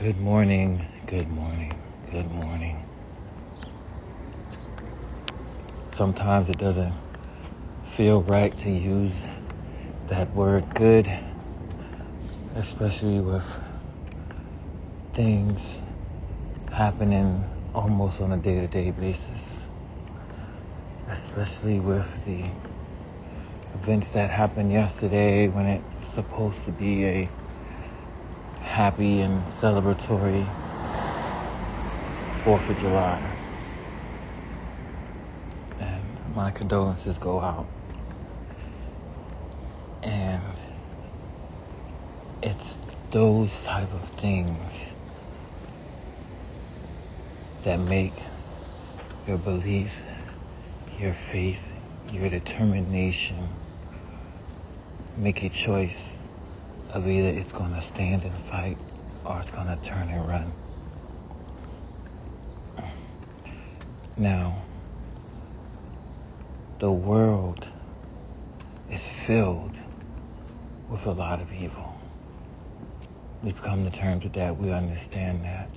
Good morning, good morning, good morning. Sometimes it doesn't feel right to use that word good, especially with things happening almost on a day-to-day basis, especially with the events that happened yesterday when it's supposed to be a happy and celebratory 4th of July. And my condolences go out. And it's those type of things that make your belief, your faith, your determination make a choice of either it's going to stand and fight or it's going to turn and run. Now, the world is filled with a lot of evil. We've come to terms with that. We understand that.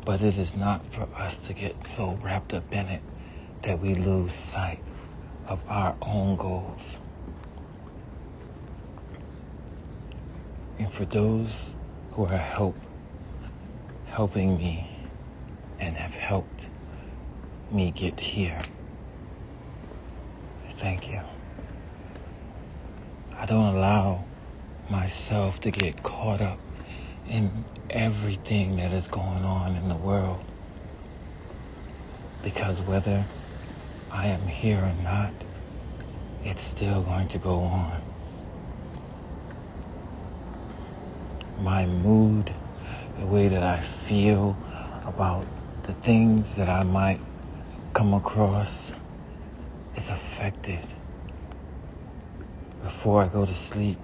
But it is not for us to get so wrapped up in it that we lose sight of our own goals. And for those who are helping me and have helped me get here, thank you. I don't allow myself to get caught up in everything that is going on in the world, because whether I am here or not, it's still going to go on. My mood, the way that I feel about the things that I might come across is affected before I go to sleep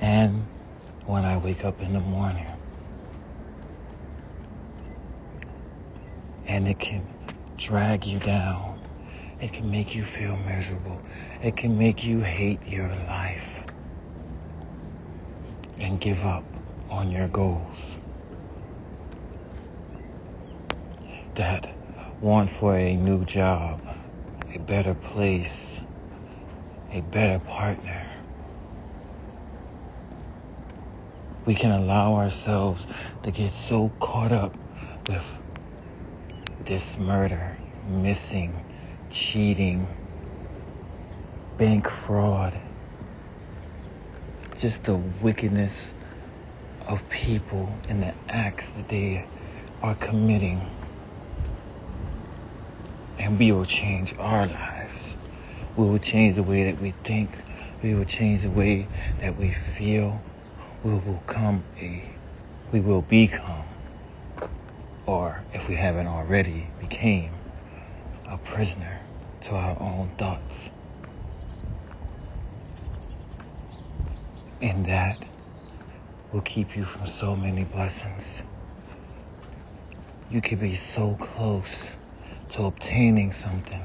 and when I wake up in the morning. And it can drag you down. It can make you feel miserable. It can make you hate your life and give up on your goals. That want for a new job, a better place, a better partner. We can allow ourselves to get so caught up with this murder, missing, cheating, bank fraud, just the wickedness of people and the acts that they are committing. And we will change our lives. We will change the way that we think. We will change the way that we feel. We will become, or if we haven't already became, a prisoner to our own thoughts. And that will keep you from so many blessings. You could be so close to obtaining something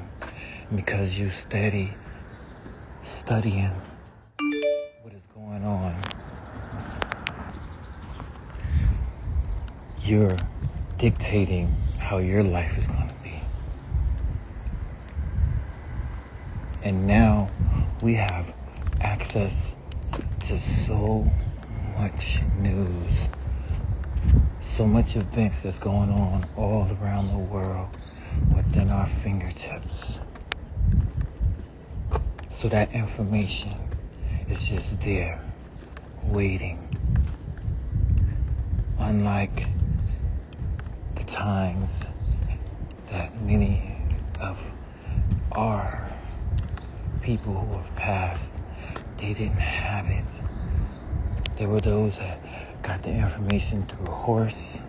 because you studying what is going on. You're dictating how your life is going to be. And now we have access to so much news, so much events that's going on all around the world within our fingertips. So that information is just there, waiting. Unlike the times that many of our people who have passed, they didn't have it. There were those that got the information through a horse.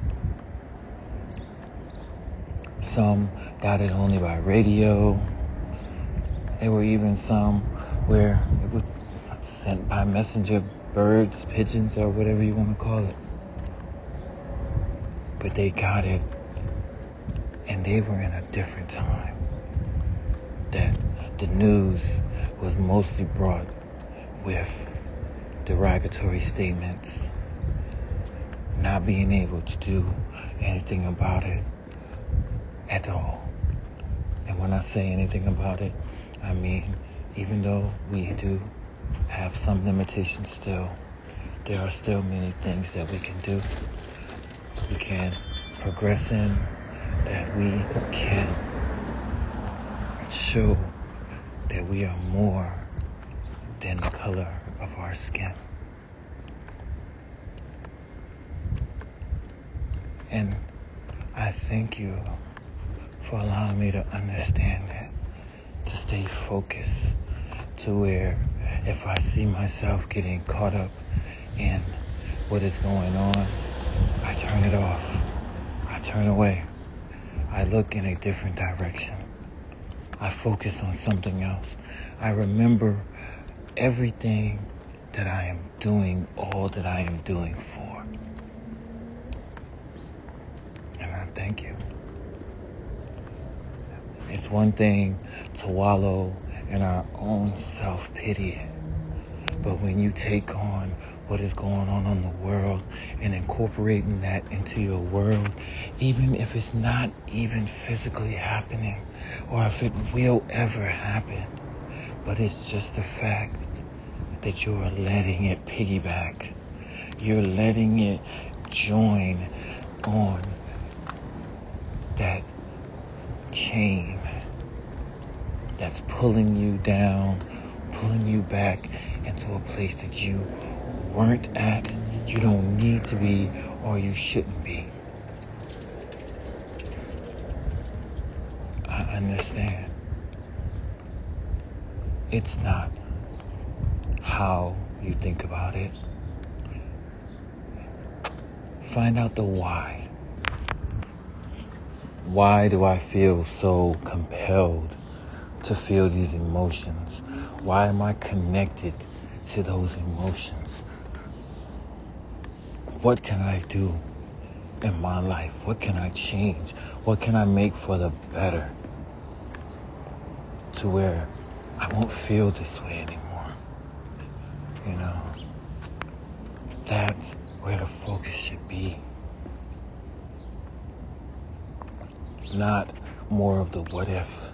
Some got it only by radio. There were even some where it was sent by messenger birds, pigeons, or whatever you want to call it. But they got it, and they were in a different time. That the news was mostly brought with derogatory statements, not being able to do anything about it at all. And when I say anything about it, I mean, even though we do have some limitations still, there are still many things that we can do. We can progress in, that we can show that we are more than the color of our skin. And I thank you for allowing me to understand that, to stay focused, to where if I see myself getting caught up in what is going on, I turn it off. I turn away. I look in a different direction. I focus on something else. I remember everything that I am doing, all that I am doing for. And I thank you. It's one thing to wallow in our own self-pity, but when you take on what is going on in the world and incorporating that into your world, even if it's not even physically happening, or if it will ever happen, but it's just the fact that you are letting it piggyback. You're letting it join on that chain that's pulling you down, pulling you back into a place that you weren't at, you don't need to be, or you shouldn't be. I understand. It's not how you think about it. Find out the why. Why do I feel so compelled to feel these emotions? Why am I connected to those emotions? What can I do in my life? What can I change? What can I make for the better? To where I won't feel this way anymore. You know, that's where the focus should be. Not more of the what if.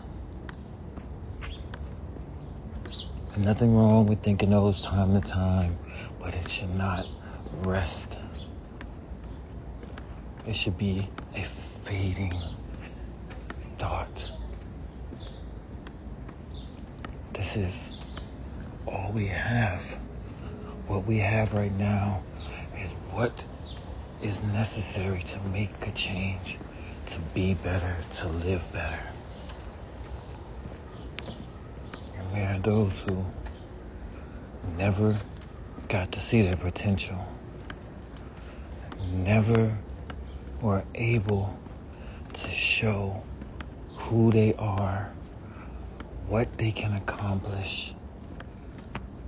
And nothing wrong with thinking those time to time, but it should not rest. It should be a fading thought. This is all we have. What we have right now is what is necessary to make a change, to be better, to live better. And there are those who never got to see their potential, never were able to show who they are, what they can accomplish,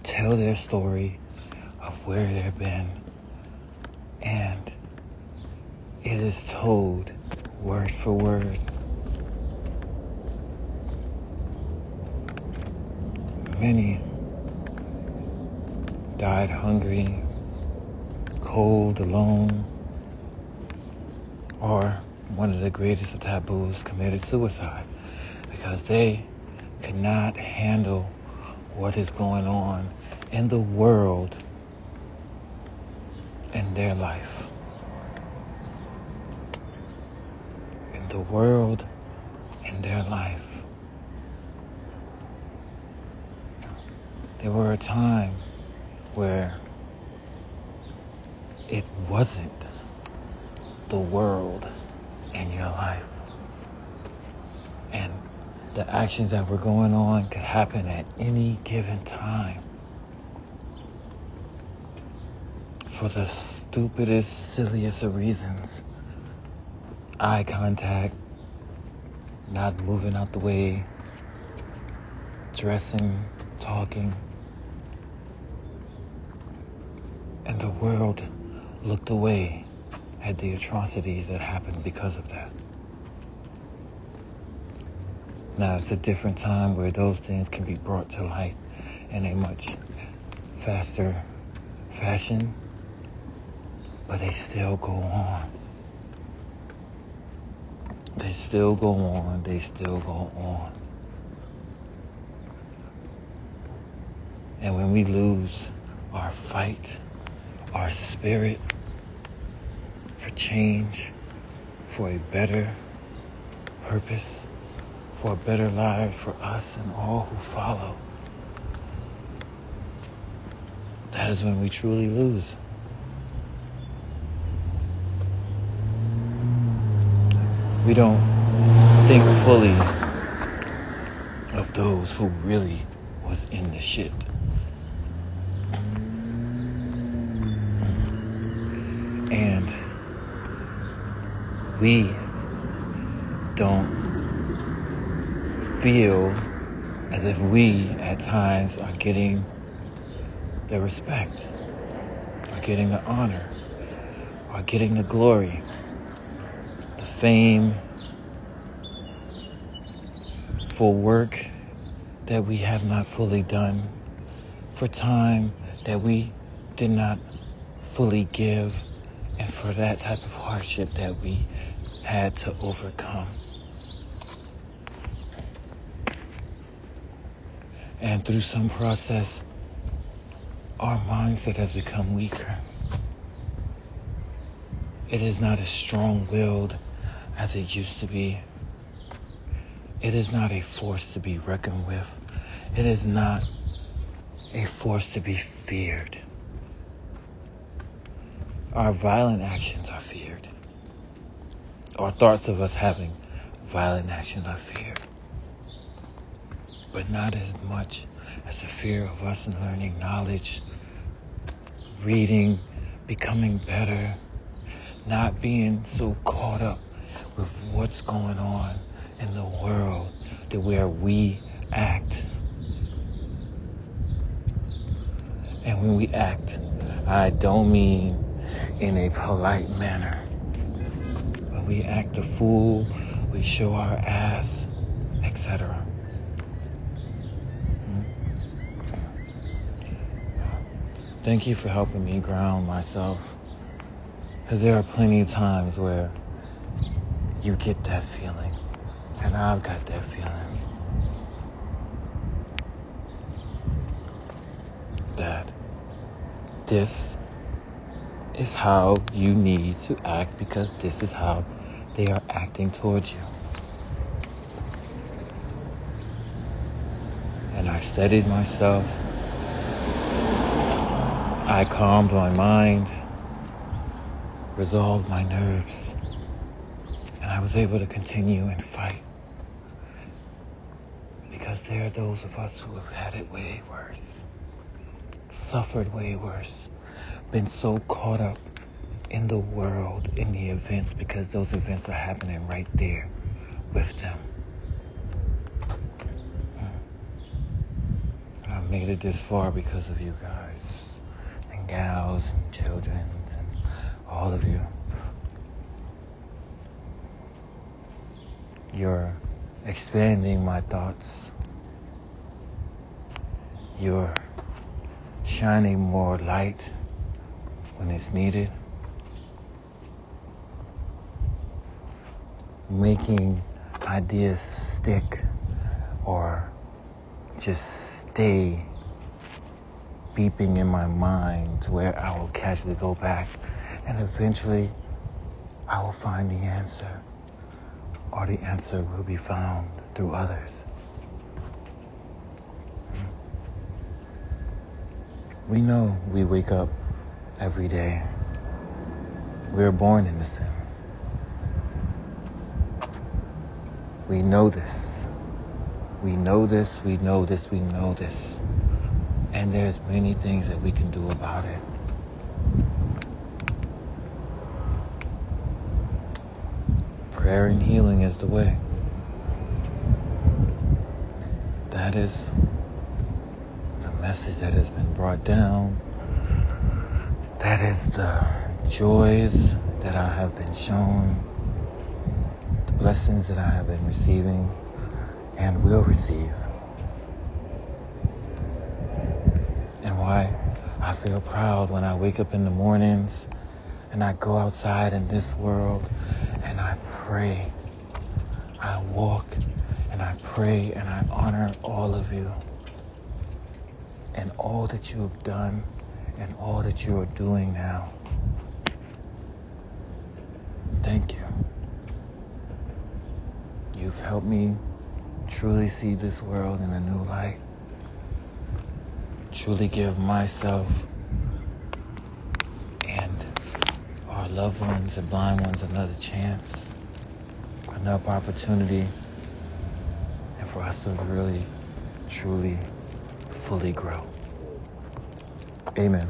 tell their story of where they've been, and it is told word for word. Many died hungry, cold, alone, or one of the greatest of taboos, committed suicide because they could not handle what is going on in the world in their life. In the world in their life. There were a time where it wasn't the world in your life. And the actions that were going on could happen at any given time. For the stupidest, silliest of reasons. Eye contact, not moving out the way, dressing, talking. And the world looked away at the atrocities that happened because of that. Now it's a different time where those things can be brought to light in a much faster fashion. but they still go on. They still go on. They still go on. And when we lose our fight, our spirit for change, for a better purpose, for a better life for us and all who follow, that is when we truly lose. We don't think fully of those who really was in the shit. And we don't feel as if we at times are getting the respect, are getting the honor, are getting the glory, the fame for work that we have not fully done, for time that we did not fully give, and for that type of hardship that we had to overcome. And through some process, our mindset has become weaker. It is not as strong-willed as it used to be. It is not a force to be reckoned with. It is not a force to be feared. Our violent actions are feared. Our thoughts of us having violent actions are feared. But not as much as the fear of us in learning knowledge, reading, becoming better, not being so caught up with what's going on in the world to where we act. And when we act, I don't mean in a polite manner. When we act a fool, we show our ass, etc. Thank you for helping me ground myself. Because there are plenty of times where you get that feeling. And I've got that feeling. That this is how you need to act because this is how they are acting towards you. And I steadied myself. I calmed my mind, resolved my nerves, and I was able to continue and fight. Because there are those of us who have had it way worse, suffered way worse, been so caught up in the world, in the events, because those events are happening right there with them. And I've made it this far because of you guys. Gals and children and all of you. You're expanding my thoughts. You're shining more light when it's needed. Making ideas stick or just stay beeping in my mind where I will casually go back and eventually I will find the answer, or the answer will be found through others. We know we wake up every day. We're born into sin. We know this. We know this, we know this, we know this. And there's many things that we can do about it. Prayer and healing is the way. That is the message that has been brought down. That is the joys that I have been shown. The blessings that I have been receiving and will receive. And why I feel proud when I wake up in the mornings And I go outside in this world and I pray. I walk and I pray and I honor all of you and all that you have done and all that you are doing now. Thank you. You've helped me truly see this world in a new light. Truly give myself and our loved ones and blind ones another chance, another opportunity, and for us to really, truly, fully grow. Amen.